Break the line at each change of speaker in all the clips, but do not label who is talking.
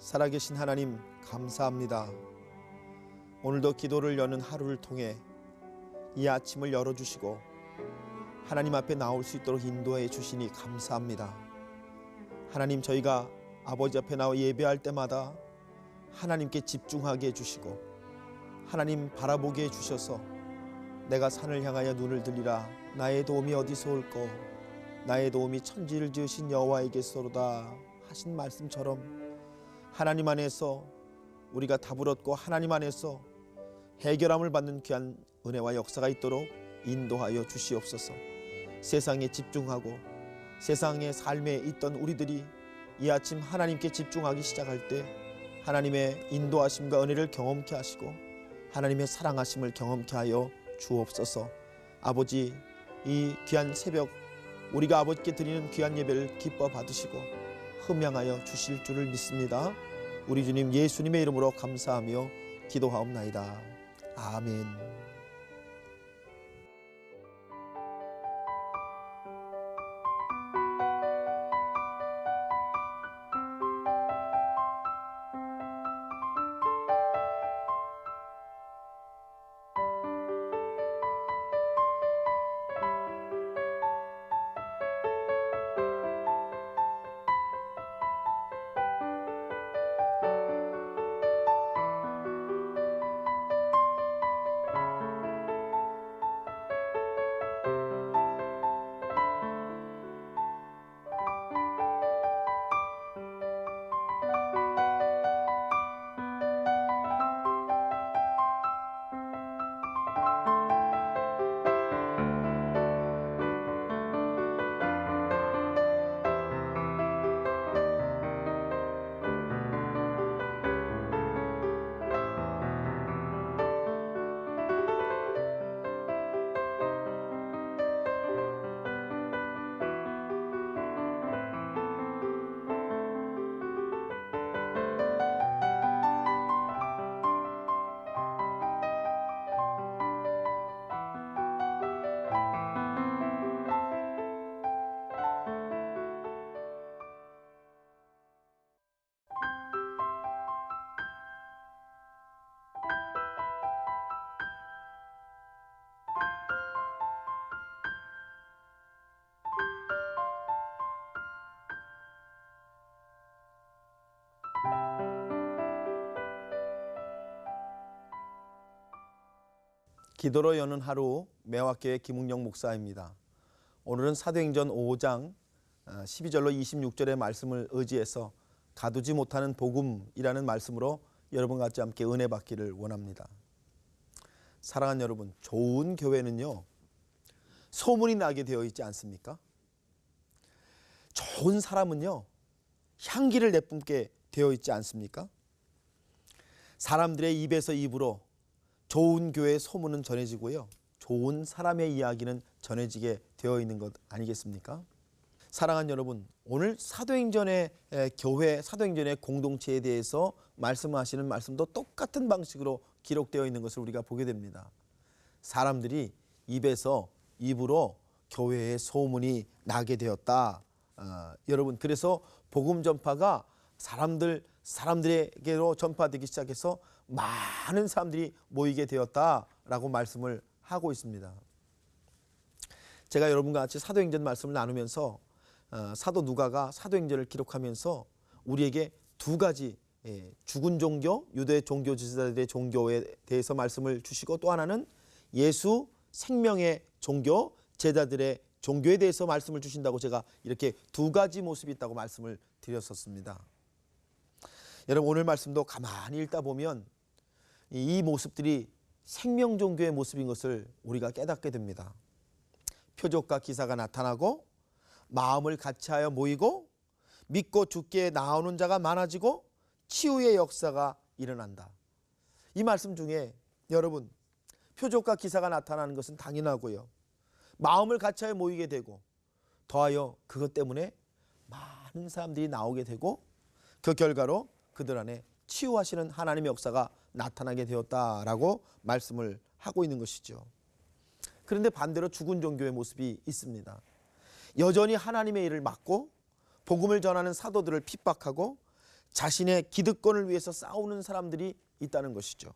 살아계신 하나님 감사합니다. 오늘도 기도를 여는 하루를 통해 이 아침을 열어주시고 하나님 앞에 나올 수 있도록 인도해 주시니 감사합니다. 하나님, 저희가 아버지 앞에 나와 예배할 때마다 하나님께 집중하게 해주시고 하나님 바라보게 해주셔서 내가 산을 향하여 눈을 들리라. 나의 도움이 어디서 올꼬? 나의 도움이 천지를 지으신 여호와에게서로다 하신 말씀처럼 하나님 안에서 우리가 답을 얻고 하나님 안에서 해결함을 받는 귀한 은혜와 역사가 있도록 인도하여 주시옵소서. 세상에 집중하고 세상의 삶에 있던 우리들이 이 아침 하나님께 집중하기 시작할 때 하나님의 인도하심과 은혜를 경험케 하시고 하나님의 사랑하심을 경험케 하여 주옵소서. 아버지, 이 귀한 새벽 우리가 아버지께 드리는 귀한 예배를 기뻐 받으시고 흠양하여 주실 줄을 믿습니다. 우리 주님 예수님의 이름으로 감사하며 기도하옵나이다. 아멘. 기도로 여는 하루, 매화교회 김웅영 목사입니다. 오늘은 사도행전 5장 12절로 26절의 말씀을 의지해서 가두지 못하는 복음이라는 말씀으로 여러분과 같이 함께 은혜 받기를 원합니다. 사랑하는 여러분, 좋은 교회는요 소문이 나게 되어 있지 않습니까? 좋은 사람은요 향기를 내뿜게 되어 있지 않습니까? 사람들의 입에서 입으로 좋은 교회의 소문은 전해지고요, 좋은 사람의 이야기는 전해지게 되어 있는 것 아니겠습니까? 사랑하는 여러분, 오늘 사도행전의 교회, 사도행전의 공동체에 대해서 말씀하시는 말씀도 똑같은 방식으로 기록되어 있는 것을 우리가 보게 됩니다. 사람들이 입에서 입으로 교회의 소문이 나게 되었다. 여러분, 그래서 복음 전파가 사람들에게로 전파되기 시작해서 많은 사람들이 모이게 되었다라고 말씀을 하고 있습니다. 제가 여러분과 같이 사도행전 말씀을 나누면서 사도 누가가 사도행전을 기록하면서 우리에게 두 가지 죽은 종교, 유대 종교 지도자들의 종교에 대해서 말씀을 주시고, 또 하나는 예수 생명의 종교, 제자들의 종교에 대해서 말씀을 주신다고 제가 이렇게 두 가지 모습이 있다고 말씀을 드렸었습니다. 여러분, 오늘 말씀도 가만히 읽다 보면 이 모습들이 생명 종교의 모습인 것을 우리가 깨닫게 됩니다. 표적과 기사가 나타나고 마음을 같이하여 모이고 믿고 주께 나오는 자가 많아지고 치유의 역사가 일어난다. 이 말씀 중에 여러분, 표적과 기사가 나타나는 것은 당연하고요, 마음을 같이하여 모이게 되고 더하여 그것 때문에 많은 사람들이 나오게 되고 그 결과로 그들 안에 치유하시는 하나님의 역사가 나타나게 되었다라고 말씀을 하고 있는 것이죠. 그런데 반대로 죽은 종교의 모습이 있습니다. 여전히 하나님의 일을 막고 복음을 전하는 사도들을 핍박하고 자신의 기득권을 위해서 싸우는 사람들이 있다는 것이죠.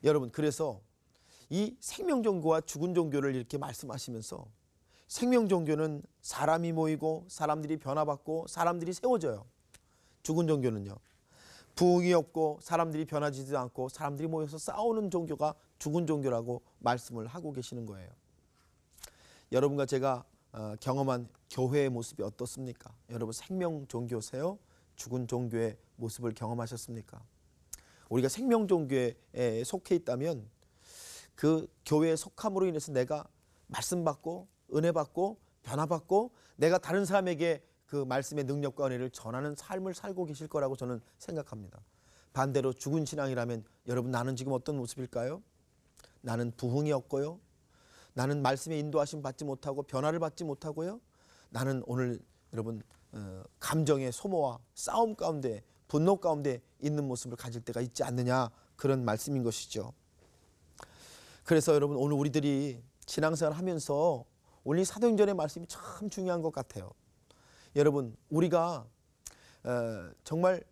여러분, 그래서 이 생명종교와 죽은 종교를 이렇게 말씀하시면서 생명종교는 사람이 모이고 사람들이 변화받고 사람들이 세워져요. 죽은 종교는요, 부흥이 없고 사람들이 변화지도 않고 사람들이 모여서 싸우는 종교가 죽은 종교라고 말씀을 하고 계시는 거예요. 여러분과 제가 경험한 교회의 모습이 어떻습니까? 여러분, 생명 종교세요? 죽은 종교의 모습을 경험하셨습니까? 우리가 생명 종교에 속해 있다면 그 교회에 속함으로 인해서 내가 말씀 받고 은혜 받고 변화 받고 내가 다른 사람에게 그 말씀의 능력과 은혜를 전하는 삶을 살고 계실 거라고 저는 생각합니다. 반대로 죽은 신앙이라면 여러분, 나는 지금 어떤 모습일까요? 나는 부흥이 없고요, 나는 말씀의 인도하심 받지 못하고 변화를 받지 못하고요, 나는 오늘 여러분 감정의 소모와 싸움 가운데 분노 가운데 있는 모습을 가질 때가 있지 않느냐, 그런 말씀인 것이죠. 그래서 여러분, 오늘 우리들이 신앙생활 하면서 오늘 이 사도행전의 말씀이 참 중요한 것 같아요. 여러분, 우리가 정말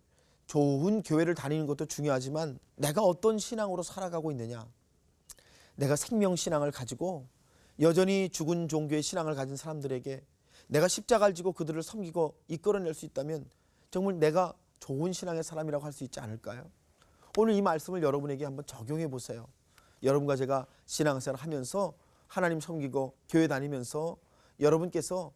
좋은 교회를 다니는 것도 중요하지만 내가 어떤 신앙으로 살아가고 있느냐, 내가 생명신앙을 가지고 여전히 죽은 종교의 신앙을 가진 사람들에게 내가 십자가를 지고 그들을 섬기고 이끌어낼 수 있다면 정말 내가 좋은 신앙의 사람이라고 할 수 있지 않을까요? 오늘 이 말씀을 여러분에게 한번 적용해 보세요. 여러분과 제가 신앙생활 하면서 하나님 섬기고 교회 다니면서 여러분께서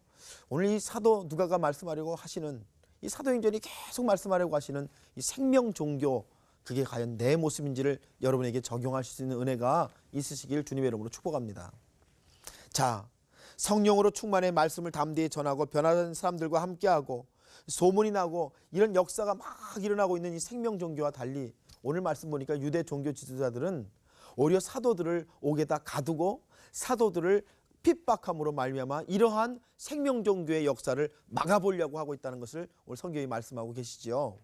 오늘 이 사도 누가가 말씀하려고 하시는 이 사도행전이 계속 말씀하려고 하시는 이 생명 종교, 그게 과연 내 모습인지를 여러분에게 적용하실 수 있는 은혜가 있으시길 주님의 이름으로 축복합니다. 자, 성령으로 충만해 말씀을 담대히 전하고 변화된 사람들과 함께하고 소문이 나고 이런 역사가 막 일어나고 있는 이 생명 종교와 달리 오늘 말씀 보니까 유대 종교 지도자들은 오히려 사도들을 옥에다 가두고 사도들을 핍박함으로 말미암아 이러한 생명 종교의 역사를 막아보려고 하고 있다는 것을 오늘 성경이 말씀하고 계시지요.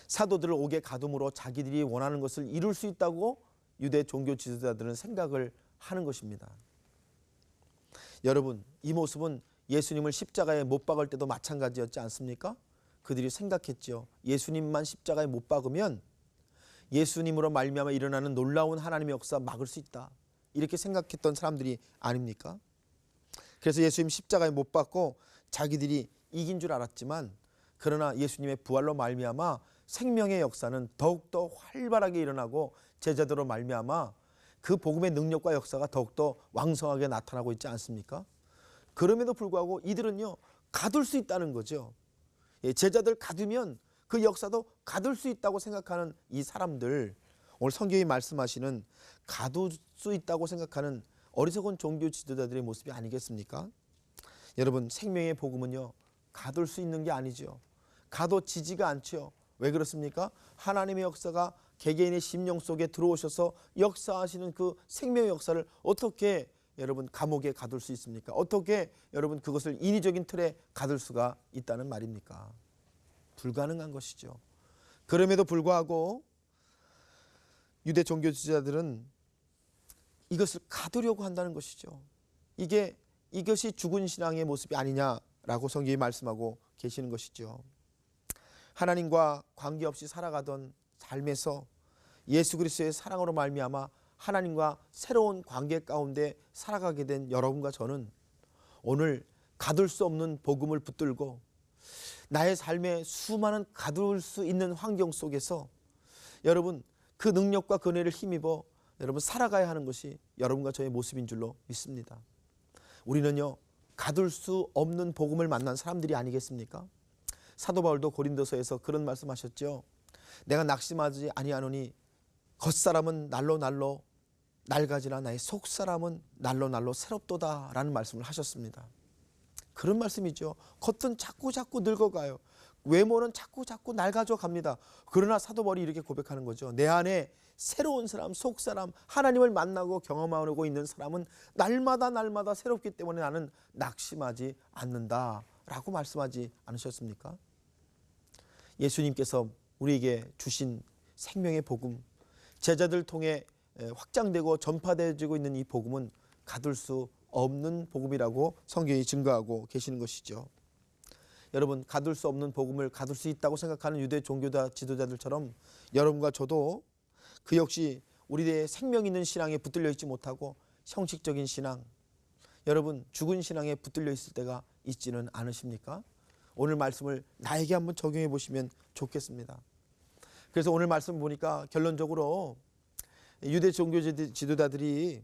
사도들을 옥에 가둠으로 자기들이 원하는 것을 이룰 수 있다고 유대 종교 지도자들은 생각을 하는 것입니다. 여러분, 이 모습은 예수님을 십자가에 못 박을 때도 마찬가지였지 않습니까? 그들이 생각했죠. 예수님만 십자가에 못 박으면 예수님으로 말미암아 일어나는 놀라운 하나님의 역사 막을 수 있다, 이렇게 생각했던 사람들이 아닙니까? 그래서 예수님 십자가에 못 박고 자기들이 이긴 줄 알았지만, 그러나 예수님의 부활로 말미암아 생명의 역사는 더욱더 활발하게 일어나고 제자들로 말미암아 그 복음의 능력과 역사가 더욱더 왕성하게 나타나고 있지 않습니까? 그럼에도 불구하고 이들은요, 가둘 수 있다는 거죠. 제자들 가두면 그 역사도 가둘 수 있다고 생각하는 이 사람들, 오늘 성경이 말씀하시는 가둘 수 있다고 생각하는 어리석은 종교 지도자들의 모습이 아니겠습니까? 여러분, 생명의 복음은요, 가둘 수 있는 게 아니죠. 가둬지지가 않죠. 왜 그렇습니까? 하나님의 역사가 개개인의 심령 속에 들어오셔서 역사하시는 그 생명의 역사를 어떻게 여러분 감옥에 가둘 수 있습니까? 어떻게 여러분 그것을 인위적인 틀에 가둘 수가 있다는 말입니까? 불가능한 것이죠. 그럼에도 불구하고 유대 종교 지도자들은 이것을 가두려고 한다는 것이죠. 이것이 죽은 신앙의 모습이 아니냐라고 성경이 말씀하고 계시는 것이죠. 하나님과 관계없이 살아가던 삶에서 예수 그리스도의 사랑으로 말미암아 하나님과 새로운 관계 가운데 살아가게 된 여러분과 저는 오늘 가둘 수 없는 복음을 붙들고 나의 삶에 수많은 가둘 수 있는 환경 속에서 여러분 그 능력과 그 은혜를 힘입어 여러분 살아가야 하는 것이 여러분과 저의 모습인 줄로 믿습니다. 우리는요, 가둘 수 없는 복음을 만난 사람들이 아니겠습니까? 사도 바울도 고린도서에서 그런 말씀하셨죠. 내가 낙심하지 아니하노니 겉사람은 날로 날로 낡아지나 나의 속사람은 날로 날로 새롭도다 라는 말씀을 하셨습니다. 그런 말씀이죠. 겉은 자꾸 늙어가요. 외모는 자꾸 낡아져 갑니다. 그러나 사도 바울이 이렇게 고백하는 거죠. 내 안에 새로운 사람, 속사람, 하나님을 만나고 경험하고 있는 사람은 날마다 새롭기 때문에 나는 낙심하지 않는다 라고 말씀하지 않으셨습니까? 예수님께서 우리에게 주신 생명의 복음, 제자들 통해 확장되고 전파되어지고 있는 이 복음은 가둘 수 없는 복음이라고 성경이 증거하고 계시는 것이죠. 여러분, 가둘 수 없는 복음을 가둘 수 있다고 생각하는 유대 종교다 지도자들처럼 여러분과 저도 그 역시 우리의 생명 있는 신앙에 붙들려 있지 못하고 형식적인 신앙, 여러분 죽은 신앙에 붙들려 있을 때가 있지는 않으십니까? 오늘 말씀을 나에게 한번 적용해 보시면 좋겠습니다. 그래서 오늘 말씀 보니까 결론적으로 유대 종교 지도자들이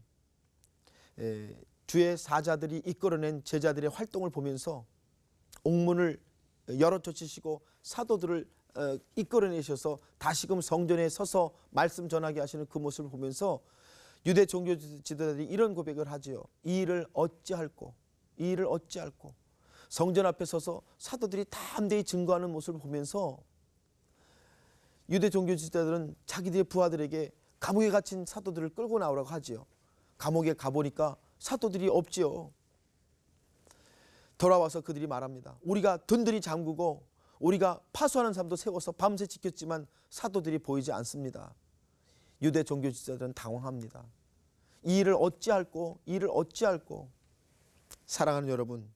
주의 사자들이 이끌어낸 제자들의 활동을 보면서 옥문을 열어 젖히시고 사도들을 이끌어내셔서 다시금 성전에 서서 말씀 전하게 하시는 그 모습을 보면서 유대 종교 지도자들이 이런 고백을 하지요. 이 일을 어찌할꼬, 이 일을 어찌할꼬. 성전 앞에 서서 사도들이 담대히 증거하는 모습을 보면서 유대 종교 지도자들은 자기들의 부하들에게 감옥에 갇힌 사도들을 끌고 나오라고 하지요. 감옥에 가보니까 사도들이 없지요. 돌아와서 그들이 말합니다. 우리가 든든히 잠그고 우리가 파수하는 사람도 세워서 밤새 지켰지만 사도들이 보이지 않습니다. 유대 종교 지도자들은 당황합니다. 이 일을 어찌할꼬, 이 일을 어찌할꼬. 사랑하는 여러분,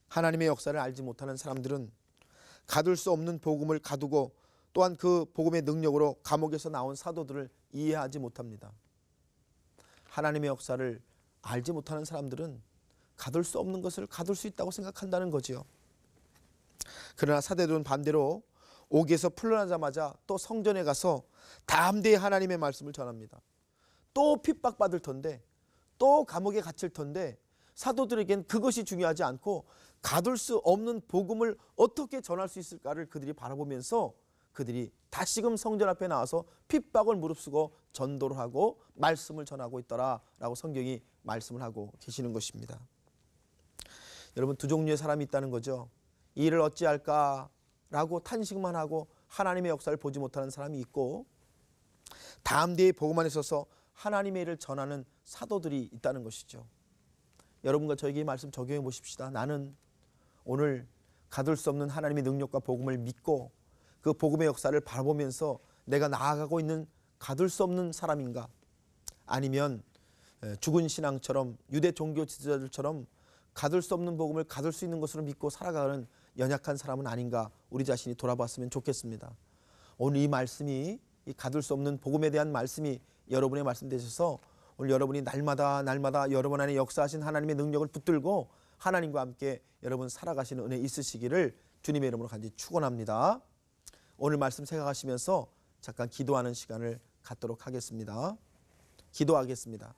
하나님의 역사를 알지 못하는 사람들은 가둘 수 없는 복음을 가두고 또한 그 복음의 능력으로 감옥에서 나온 사도들을 이해하지 못합니다. 하나님의 역사를 알지 못하는 사람들은 가둘 수 없는 것을 가둘 수 있다고 생각한다는 거지요. 그러나 사도들은 반대로 옥에서 풀려나자마자 또 성전에 가서 담대히 하나님의 말씀을 전합니다. 또 핍박받을 텐데, 또 감옥에 갇힐 텐데 사도들에겐 그것이 중요하지 않고 가둘 수 없는 복음을 어떻게 전할 수 있을까를 그들이 바라보면서 그들이 다시금 성전 앞에 나와서 핍박을 무릅쓰고 전도를 하고 말씀을 전하고 있더라라고 성경이 말씀을 하고 계시는 것입니다. 여러분, 두 종류의 사람이 있다는 거죠. 이 일을 어찌할까라고 탄식만 하고 하나님의 역사를 보지 못하는 사람이 있고, 담대히 복음 안에 서서 하나님의 일을 전하는 사도들이 있다는 것이죠. 여러분과 저에게 이 말씀 적용해 보십시다. 나는 오늘 가둘 수 없는 하나님의 능력과 복음을 믿고 그 복음의 역사를 바라보면서 내가 나아가고 있는 가둘 수 없는 사람인가? 아니면 죽은 신앙처럼 유대 종교 지도자들처럼 가둘 수 없는 복음을 가둘 수 있는 것으로 믿고 살아가는 연약한 사람은 아닌가? 우리 자신이 돌아봤으면 좋겠습니다. 오늘 이 말씀이, 이 가둘 수 없는 복음에 대한 말씀이 여러분의 말씀 되셔서 오늘 여러분이 날마다 여러분 안에 역사하신 하나님의 능력을 붙들고 하나님과 함께 여러분 살아가시는 은혜 있으시기를 주님의 이름으로 간절히 축원합니다. 오늘 말씀 생각하시면서 잠깐 기도하는 시간을 갖도록 하겠습니다. 기도하겠습니다.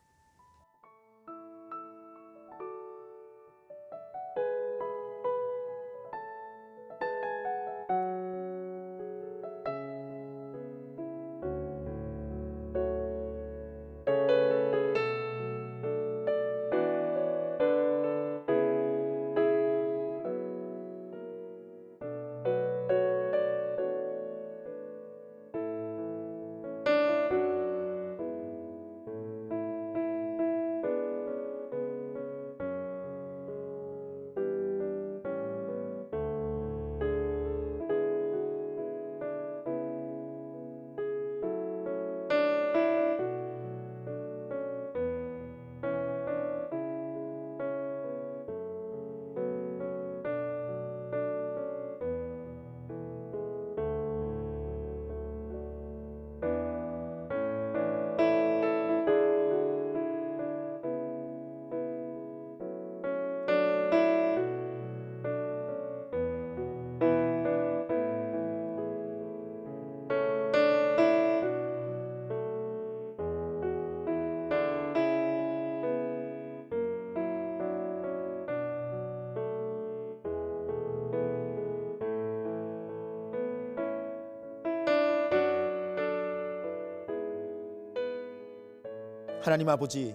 하나님 아버지,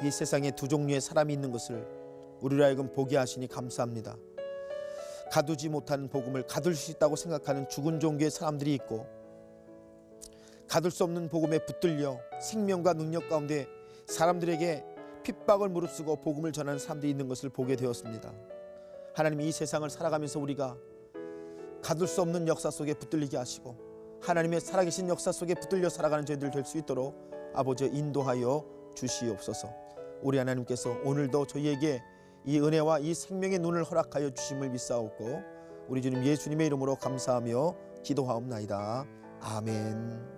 이 세상에 두 종류의 사람이 있는 것을 우리로 하여금 보게 하시니 감사합니다. 가두지 못하는 복음을 가둘 수 있다고 생각하는 죽은 종교의 사람들이 있고, 가둘 수 없는 복음에 붙들려 생명과 능력 가운데 사람들에게 핍박을 무릅쓰고 복음을 전하는 사람들이 있는 것을 보게 되었습니다. 하나님, 이 세상을 살아가면서 우리가 가둘 수 없는 역사 속에 붙들리게 하시고 하나님의 살아계신 역사 속에 붙들려 살아가는 저희들 될 수 있도록 아버지 인도하여 주시옵소서. 우리 하나님께서 오늘도 저희에게 이 은혜와 이 생명의 눈을 허락하여 주심을 믿사옵고 우리 주님 예수님의 이름으로 감사하며 기도하옵나이다. 아멘.